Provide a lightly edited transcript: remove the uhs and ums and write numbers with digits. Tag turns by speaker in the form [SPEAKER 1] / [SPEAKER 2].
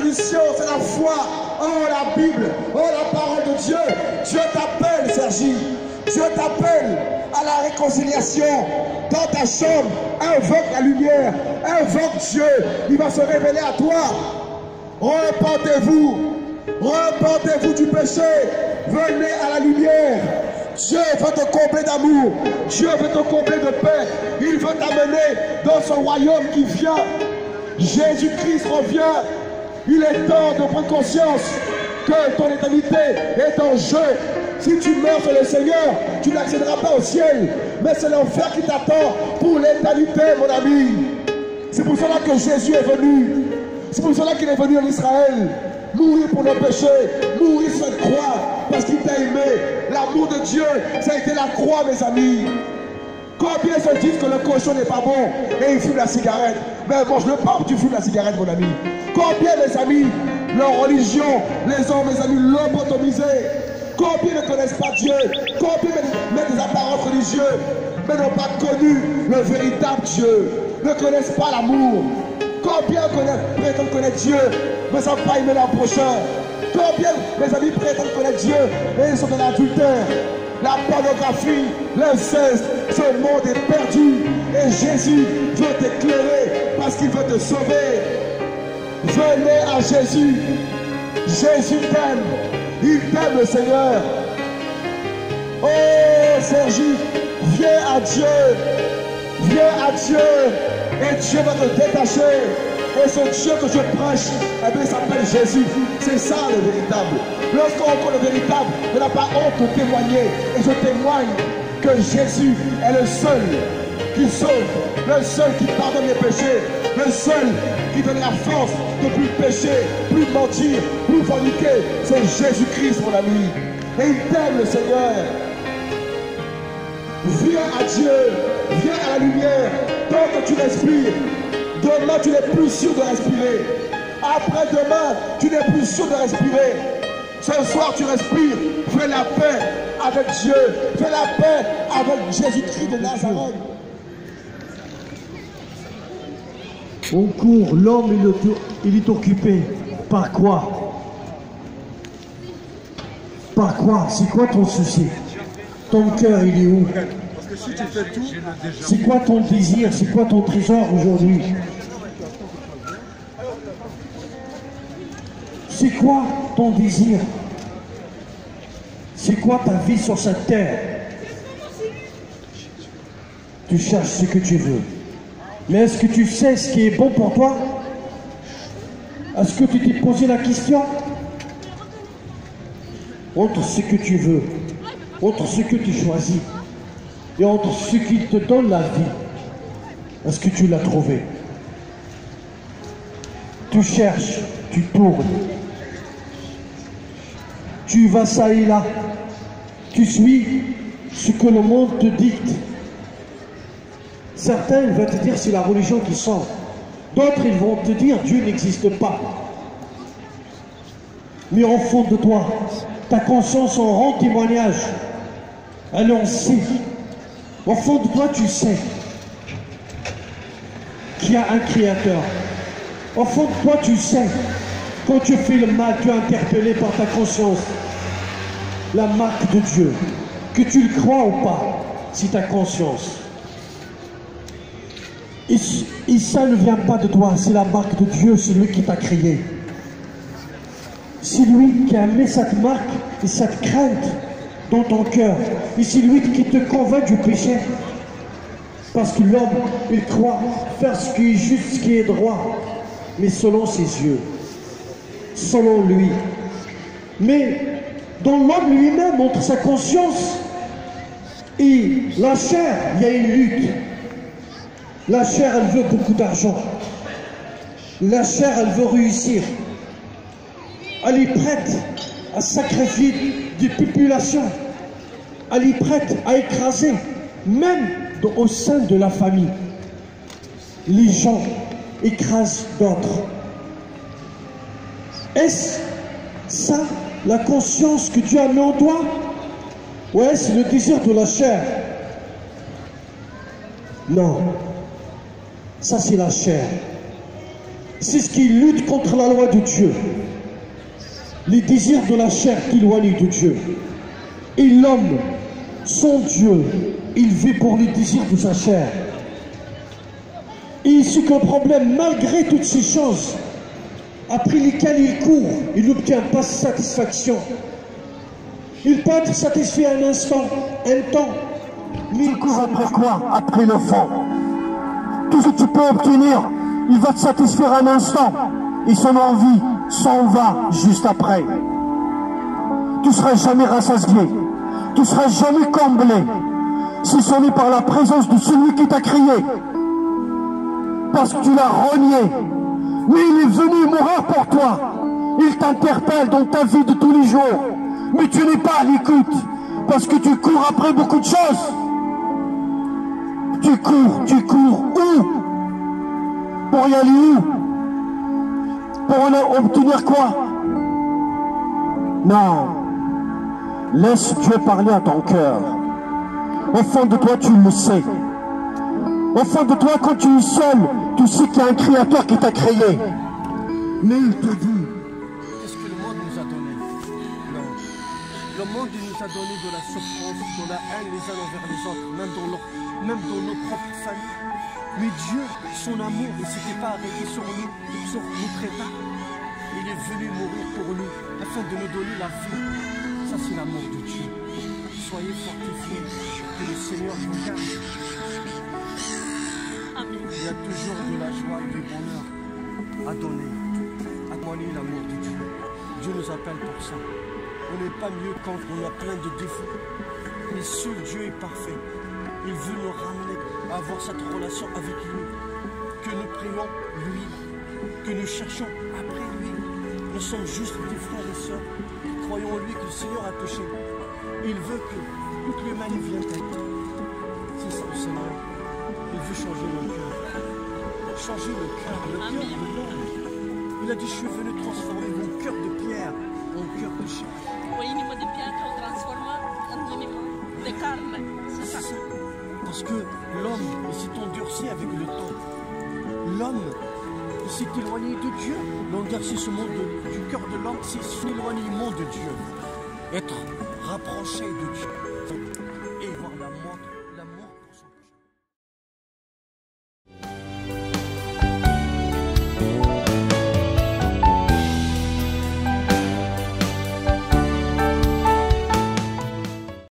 [SPEAKER 1] solution, c'est la foi. Oh, la Bible, oh, la parole de Dieu. Dieu t'appelle, Sergi. Dieu t'appelle à la réconciliation. Dans ta chambre, invoque la lumière, invoque Dieu. Il va se révéler à toi. Repentez-vous. Repentez-vous du péché. Venez à la lumière. Dieu veut te combler d'amour. Dieu veut te combler de paix. Il veut t'amener dans son royaume qui vient. Jésus-Christ revient. Il est temps de prendre conscience que ton éternité est en jeu. Si tu meurs sur le Seigneur, tu n'accéderas pas au ciel. Mais c'est l'enfer qui t'attend pour l'éternité, mon ami. C'est pour cela que Jésus est venu. C'est pour cela qu'il est venu en Israël. Mourir pour nos péchés, mourir sur cette croix, parce qu'il t'a aimé. L'amour de Dieu, ça a été la croix, mes amis. Combien se disent que le cochon n'est pas bon et il fume la cigarette? Mais mange le pain, tu fumes la cigarette, mon ami. Combien, mes amis, leur religion, les ont, mes amis, lobotomisé. Combien ne connaissent pas Dieu? Combien mettent des apparences religieuses, mais n'ont pas connu le véritable Dieu, ne connaissent pas l'amour? Combien prétendent connaître Dieu, mais ne savent pas aimer leur prochain? Combien, mes amis, prétendent connaître Dieu, et ils sont dans l'adultère, la pornographie, l'inceste? Ce monde est perdu, et Jésus veut t'éclairer, parce qu'il veut te sauver. Venez à Jésus. Jésus t'aime. Il t'aime, le Seigneur. Oh, Sergi, viens à Dieu. Viens à Dieu. Et Dieu va te détacher. Et ce Dieu que je prêche, eh bien, il s'appelle Jésus. C'est ça le véritable. Lorsqu'on rencontre le véritable, on n'a pas honte de témoigner. Et je témoigne que Jésus est le seul qui sauve, le seul qui pardonne les péchés, le seul qui donne la force de plus pécher, plus mentir, plus forniquer. C'est Jésus-Christ, mon ami. Et il t'aime, le Seigneur. Viens à Dieu, viens à la lumière. Tant que tu respires, demain tu n'es plus sûr de respirer. Après-demain, tu n'es plus sûr de respirer. Ce soir, tu respires. Fais la paix avec Dieu. Fais la paix avec Jésus-Christ de Nazareth.
[SPEAKER 2] On court, l'homme il est occupé. Par quoi? Par quoi? C'est quoi ton souci? Ton cœur, il est où? C'est quoi ton désir? C'est quoi ton trésor aujourd'hui? C'est quoi ton désir? C'est quoi ta vie sur cette terre? Tu cherches ce que tu veux. Mais est-ce que tu sais ce qui est bon pour toi? Est-ce que tu t'es posé la question? Entre ce que tu veux, entre ce que tu choisis, et entre ce qui te donne la vie, est-ce que tu l'as trouvé? Tu cherches, tu tournes, tu vas ça et là, tu suis ce que le monde te dicte. Certains vont te dire c'est la religion qui sort. D'autres ils vont te dire Dieu n'existe pas. Mais au fond de toi, ta conscience en rend témoignage. Elle en sait. Au fond de toi, tu sais qu'il y a un créateur. Au fond de toi, tu sais, quand tu fais le mal, tu es interpellé par ta conscience. La marque de Dieu, que tu le crois ou pas, c'est ta conscience. Et ça ne vient pas de toi, c'est la marque de Dieu, c'est lui qui t'a créé. C'est lui qui a mis cette marque et cette crainte dans ton cœur. Et c'est lui qui te convainc du péché. Parce que l'homme, il croit faire ce qui est juste, ce qui est droit, mais selon ses yeux, selon lui. Mais dans l'homme lui-même, entre sa conscience et la chair, il y a une lutte. La chair, elle veut beaucoup d'argent. La chair, elle veut réussir. Elle est prête à sacrifier des populations. Elle est prête à écraser, même au sein de la famille. Les gens écrasent d'autres. Est-ce ça la conscience que Dieu a mis en toi? Ou est-ce le désir de la chair? Non. Ça, c'est la chair. C'est ce qui lutte contre la loi de Dieu. Les désirs de la chair qui éloignent de Dieu. Et l'homme, son Dieu, il vit pour les désirs de sa chair. Et ici que le problème, malgré toutes ces choses, après lesquelles il court, il n'obtient pas satisfaction. Il peut être satisfait un instant, un temps, mais
[SPEAKER 3] tu cours après quoi? Après le fond. Tout ce que tu peux obtenir, il va te satisfaire un instant, et son envie s'en va juste après. Tu ne seras jamais rassasié, tu ne seras jamais comblé, si ce n'est par la présence de celui qui t'a créé, parce que tu l'as renié. Mais il est venu mourir pour toi. Il t'interpelle dans ta vie de tous les jours. Mais tu n'es pas à l'écoute, parce que tu cours après beaucoup de choses. Tu cours où? Pour y aller où? Pour en obtenir quoi? Non. Laisse Dieu parler à ton cœur. Au fond de toi, tu le sais. Au fond de toi, quand tu es seul, tu sais qu'il y a un créateur qui t'a créé. Mais il te dit,
[SPEAKER 4] qu'est-ce que le monde nous a donné? Non. Le monde nous a donné de la souffrance, de la haine les uns envers les autres, même dans nos propres familles. Mais Dieu, son amour, ne s'était pas arrêté sur nous, sur notre état. Il est venu mourir pour nous, afin de nous donner la vie. Ça, c'est l'amour de Dieu. Soyez fortifiés, que le Seigneur vous garde. Il y a toujours de la joie et du bonheur à donner, à témoigner l'amour de Dieu. Dieu nous appelle pour ça. On n'est pas mieux quand on a plein de défauts. Mais seul Dieu est parfait. Il veut nous ramener à avoir cette relation avec lui. Que nous prions lui, que nous cherchons après lui. Nous sommes juste des frères et sœurs. Croyons en lui que le Seigneur a péché. Il veut que toute l'humanité vienne à lui. C'est ça le Seigneur. Il veut changer le cœur. Changer le cœur de l'homme. Il a dit, je suis venu transformer mon cœur de pierre en cœur de chair. C'est ça. Parce que l'homme, il s'est endurci avec le temps. L'homme, il s'est éloigné de Dieu. L'endurcissement du cœur de l'homme, c'est son éloignement de Dieu. Être rapproché de Dieu.